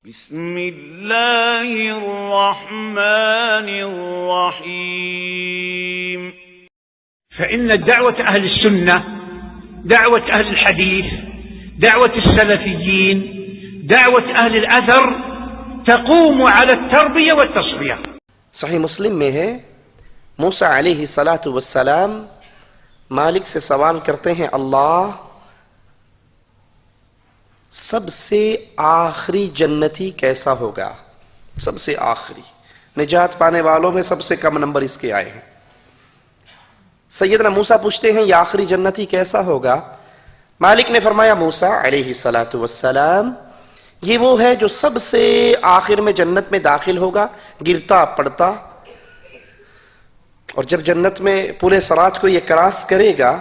بسم الله الرحمن الرحيم. فإن دعوة أهل السنة، دعوة أهل الحديث، دعوة السلفيين، دعوة أهل الأثر تقوم على التربية والتصفية. صحیح مسلم میں ہے، موسیٰ علیہ السلام مالک سے سوال کرتے ہیں، اللہ سب سے آخری جنتی کیسا ہوگا؟ سب سے آخری نجات پانے والوں میں سب سے کم نمبر اس کے آئے ہیں۔ سیدنا موسیٰ پوچھتے ہیں یہ آخری جنتی کیسا ہوگا؟ مالک نے فرمایا موسیٰ علیہ السلام یہ وہ ہے جو سب سے آخر میں جنت میں داخل ہوگا، گرتا پڑتا، اور جب جنت میں پورے صراط کو یہ کراس کرے گا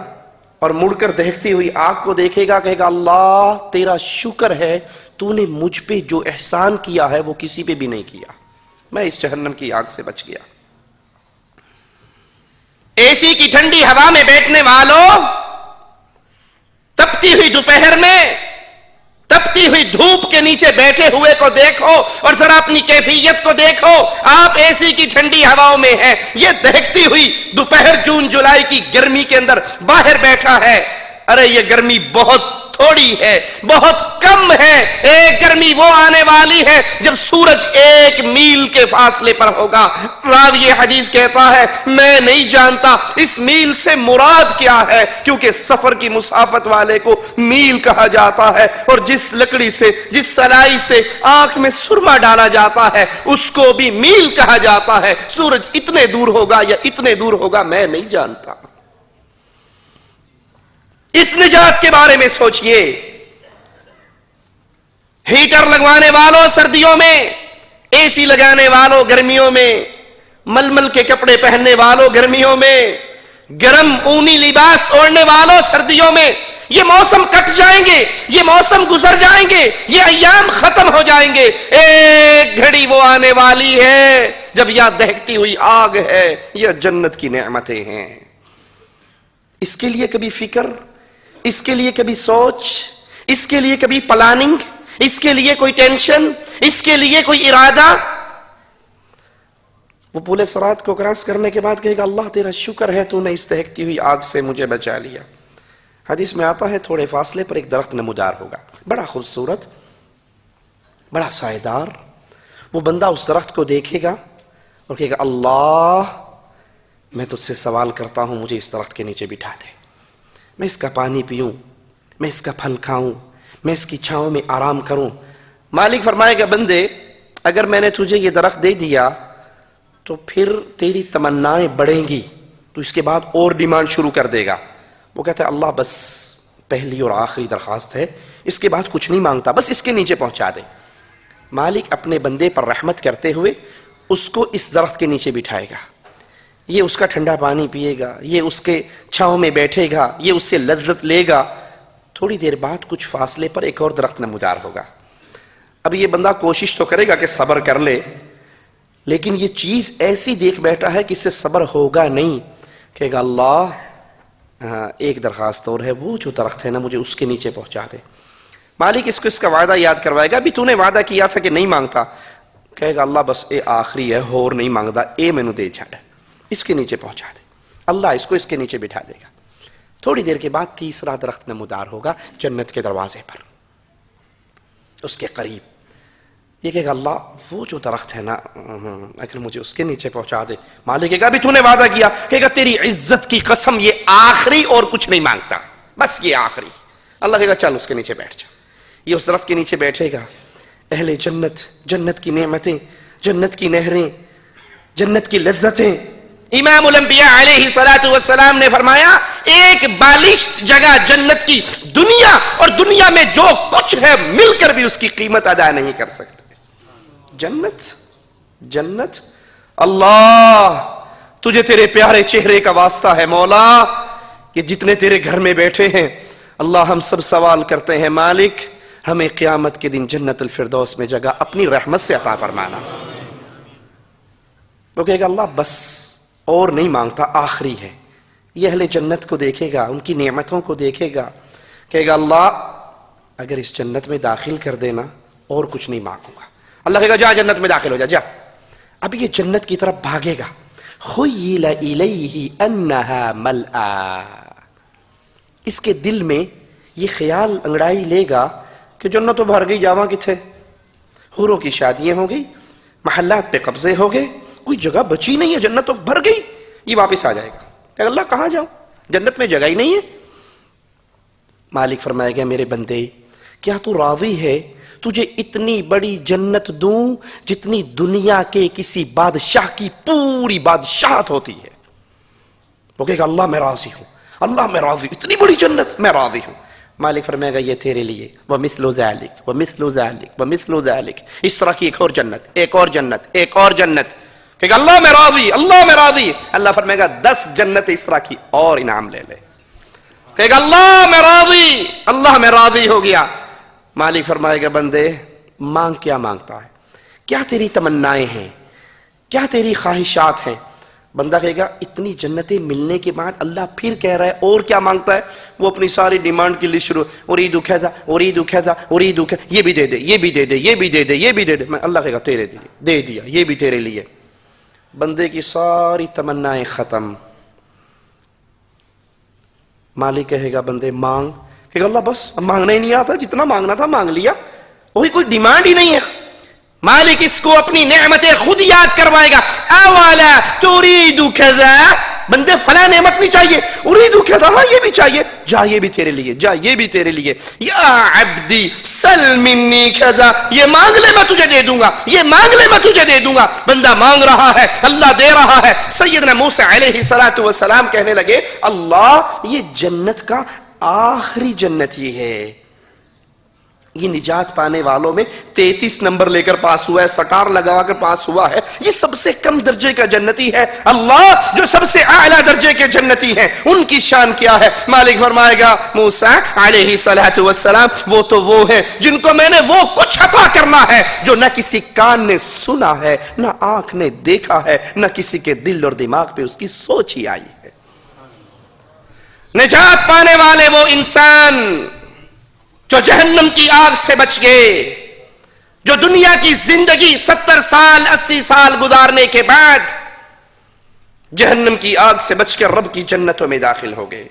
اور مڑ کر دہکتی ہوئی آگ کو دیکھے گا، کہے گا اللہ تیرا شکر ہے تو نے مجھ پہ جو احسان کیا ہے وہ کسی پہ بھی نہیں کیا، میں اس جہنم کی آگ سے بچ گیا۔ اے سی کی ٹھنڈی ہوا میں بیٹھنے والوں، تپتی ہوئی دوپہر میں تپتی ہوئی دھوپ کے نیچے بیٹھے ہوئے کو دیکھو اور ذرا اپنی کیفیت کو دیکھو۔ آپ اے سی کی ٹھنڈی ہواؤں میں ہیں، یہ دہکتی ہوئی دوپہر جون جولائی کی گرمی کے اندر باہر بیٹھا ہے۔ ارے یہ گرمی بہت تھوڑی ہے، بہت کم ہے۔ ایک گرمی وہ آنے والی ہے جب سورج 1 میل کے فاصلے پر ہوگا۔ راوی حدیث کہتا ہے میں نہیں جانتا اس میل سے مراد کیا ہے، کیونکہ سفر کی مسافت والے کو میل کہا جاتا ہے، اور جس لکڑی سے، جس سلائی سے آنکھ میں سرما ڈالا جاتا ہے اس کو بھی میل کہا جاتا ہے۔ سورج اتنے دور ہوگا یا اتنے دور ہوگا میں نہیں جانتا۔ اس نجات کے بارے میں سوچئے۔ ہیٹر لگوانے والوں سردیوں میں، اے سی لگانے والوں گرمیوں میں، ململ کے کپڑے پہننے والوں گرمیوں میں، گرم اونی لباس اوڑھنے والوں سردیوں میں، یہ موسم کٹ جائیں گے، یہ موسم گزر جائیں گے، یہ ایام ختم ہو جائیں گے۔ ایک گھڑی وہ آنے والی ہے جب یا دہکتی ہوئی آگ ہے یا جنت کی نعمتیں ہیں۔ اس کے لیے کبھی فکر، اس کے لیے کبھی سوچ، اس کے لیے کبھی پلاننگ، اس کے لیے کوئی ٹینشن، اس کے لیے کوئی ارادہ؟ وہ پورے صراط کو کراس کرنے کے بعد کہے گا اللہ تیرا شکر ہے تو نے اس دہکتی ہوئی آگ سے مجھے بچا لیا۔ حدیث میں آتا ہے تھوڑے فاصلے پر ایک درخت نمودار ہوگا، بڑا خوبصورت، بڑا سائیدار۔ وہ بندہ اس درخت کو دیکھے گا اور کہے گا اللہ میں تجھ سے سوال کرتا ہوں مجھے اس درخت کے نیچے بٹھا دے، میں اس کا پانی پیوں، میں اس کا پھل کھاؤں، میں اس کی چھاؤں میں آرام کروں۔ مالک فرمائے گا بندے اگر میں نے تجھے یہ درخت دے دیا تو پھر تیری تمنائیں بڑھیں گی، تو اس کے بعد اور ڈیمانڈ شروع کر دے گا۔ وہ کہتا ہے اللہ بس پہلی اور آخری درخواست ہے، اس کے بعد کچھ نہیں مانگتا، بس اس کے نیچے پہنچا دے۔ مالک اپنے بندے پر رحمت کرتے ہوئے اس کو اس درخت کے نیچے بٹھائے گا، یہ اس کا ٹھنڈا پانی پیے گا، یہ اس کے چھاؤں میں بیٹھے گا، یہ اس سے لذت لے گا۔ تھوڑی دیر بعد کچھ فاصلے پر ایک اور درخت نمودار ہوگا۔ اب یہ بندہ کوشش تو کرے گا کہ صبر کر لے، لیکن یہ چیز ایسی دیکھ بیٹھا ہے کہ اس سے صبر ہوگا نہیں، کہے گا اللہ ایک درخواست اور ہے، وہ جو درخت ہے نا مجھے اس کے نیچے پہنچا دے۔ مالک اس کو اس کا وعدہ یاد کروائے گا، بھی تو نے وعدہ کیا تھا کہ نہیں مانگتا، کہے گا اللہ بس اے آخری ہے، اور نہیں مانگتا، اے میں نے دے چھڑ، اس کے نیچے پہنچا دے۔ اللہ اس کو اس کے نیچے بٹھا دے گا۔ تھوڑی دیر کے بعد تیسرا درخت نمودار ہوگا جنت کے دروازے پر، اس کے قریب۔ یہ کہے گا اللہ وہ جو درخت ہے نا اگر مجھے اس کے نیچے پہنچا دے۔ مالک کہے گا بھی تو نے وعدہ کیا، کہے گا تیری عزت کی قسم یہ آخری اور کچھ نہیں مانگتا، بس یہ آخری۔ اللہ کہے گا چل اس کے نیچے بیٹھ جا۔ یہ اس درخت کے نیچے بیٹھے گا۔ اہل جنت، جنت کی نعمتیں، جنت کی نہریں، جنت کی لذتیں۔ امام الانبیاء علیہ السلام نے فرمایا ایک بالشت جگہ جنت کی دنیا اور دنیا میں جو کچھ ہے مل کر بھی اس کی قیمت ادا نہیں کر سکتے۔ جنت، جنت، اللہ تجھے تیرے پیارے چہرے کا واسطہ ہے مولا کہ جتنے تیرے گھر میں بیٹھے ہیں اللہ ہم سب سوال کرتے ہیں مالک ہمیں قیامت کے دن جنت الفردوس میں جگہ اپنی رحمت سے عطا فرمانا۔ وہ کہے گا اللہ بس اور نہیں مانگتا، آخری ہے۔ یہ اہل جنت کو دیکھے گا، ان کی نعمتوں کو دیکھے گا، کہے گا اللہ اگر اس جنت میں داخل کر دینا اور کچھ نہیں مانگوں گا، اللہ کہے گا جا جنت میں داخل ہو جا، جا۔ اب یہ جنت کی طرف بھاگے گا، خیل الیہ انہا ملآ، اس کے دل میں یہ خیال انگڑائی لے گا کہ جنت تو بھر گئی، جاواں کتھے، حوروں کی شادیاں ہو گئی، محلات پہ قبضے ہو گئے، کوئی جگہ بچی نہیں ہے، جنت تو بھر گئی۔ یہ واپس آ جائے گا کہ اللہ کہاں جاؤں، جنت میں جگہ ہی نہیں ہے۔ مالک فرمائے گا میرے بندے کیا تو راضی ہے تجھے اتنی بڑی جنت دوں جتنی دنیا کے کسی بادشاہ کی پوری بادشاہت ہوتی ہے؟ وہ کہے گا اللہ میں راضی ہوں، اللہ میں راضی، اتنی بڑی جنت میں راضی ہوں۔ مالک فرمائے گا یہ تیرے لیے وَمِثْلُ ذَلِكَ وَمِثْلُ ذَلِكَ وَمِثْلُ ذَلِكَ، اس طرح کی ایک اور جنت، ایک اور جنت، ایک اور جنت، کہ اللہ میں راضی، اللہ میں راضی۔ اللہ فرمائے گا 10 جنت اس طرح کی اور انعام لے لے، کہ اللہ میں راضی، اللہ میں راضی ہو گیا۔ مالک فرمائے گا بندے مانگ، کیا مانگتا ہے، کیا تیری تمنائیں ہیں، کیا تیری خواہشات ہیں؟ بندہ کہے گا اتنی جنتیں ملنے کے بعد اللہ پھر کہہ رہا ہے اور کیا مانگتا ہے؟ وہ اپنی ساری ڈیمانڈ کی لسٹ شروع، اریدو کذا اریدو کذا اریدو کذا، یہ بھی دے دے، یہ بھی دے دے، یہ بھی دے دے، یہ بھی دے دے۔ میں اللہ کہے گا تیرے لیے دے دیا، یہ بھی تیرے لیے۔ بندے کی ساری تمنائیں ختم۔ مالک کہے گا بندے مانگ، کہے گا اللہ بس اب مانگنا ہی نہیں آتا، جتنا مانگنا تھا مانگ لیا، وہی کوئی ڈیمانڈ ہی نہیں ہے۔ مالک اس کو اپنی نعمتیں خود یاد کروائے گا، اولا تريد کذا، بندے فلاں نعمت نہیں چاہیے، اريد کذا، ہاں یہ بھی چاہیے، جا یہ بھی تیرے لیے، جا یہ بھی تیرے لیے، یا عبدی سل منی کذا، یہ مانگ لے میں تجھے دے دوں گا، یہ مانگ لے میں تجھے دے دوں گا۔ بندہ مانگ رہا ہے، اللہ دے رہا ہے۔ سیدنا موسیٰ علیہ السلام کہنے لگے اللہ یہ جنت کا آخری جنت یہ ہے، یہ نجات پانے والوں میں 33 نمبر لے کر پاس ہوا ہے، سٹار لگا کر پاس ہوا ہے، یہ سب سے کم درجے کا جنتی ہے۔ اللہ جو سب سے اعلیٰ درجے کے جنتی ہیں ان کی شان کیا ہے؟ مالک فرمائے گا موسیٰ علیہ السلام وہ تو وہ ہیں جن کو میں نے وہ کچھ عطا کرنا ہے جو نہ کسی کان نے سنا ہے، نہ آنکھ نے دیکھا ہے، نہ کسی کے دل اور دماغ پہ اس کی سوچ ہی آئی ہے۔ نجات پانے والے وہ انسان جو جہنم کی آگ سے بچ گئے، جو دنیا کی زندگی 70 سال 80 سال گزارنے کے بعد جہنم کی آگ سے بچ کر رب کی جنتوں میں داخل ہو گئے۔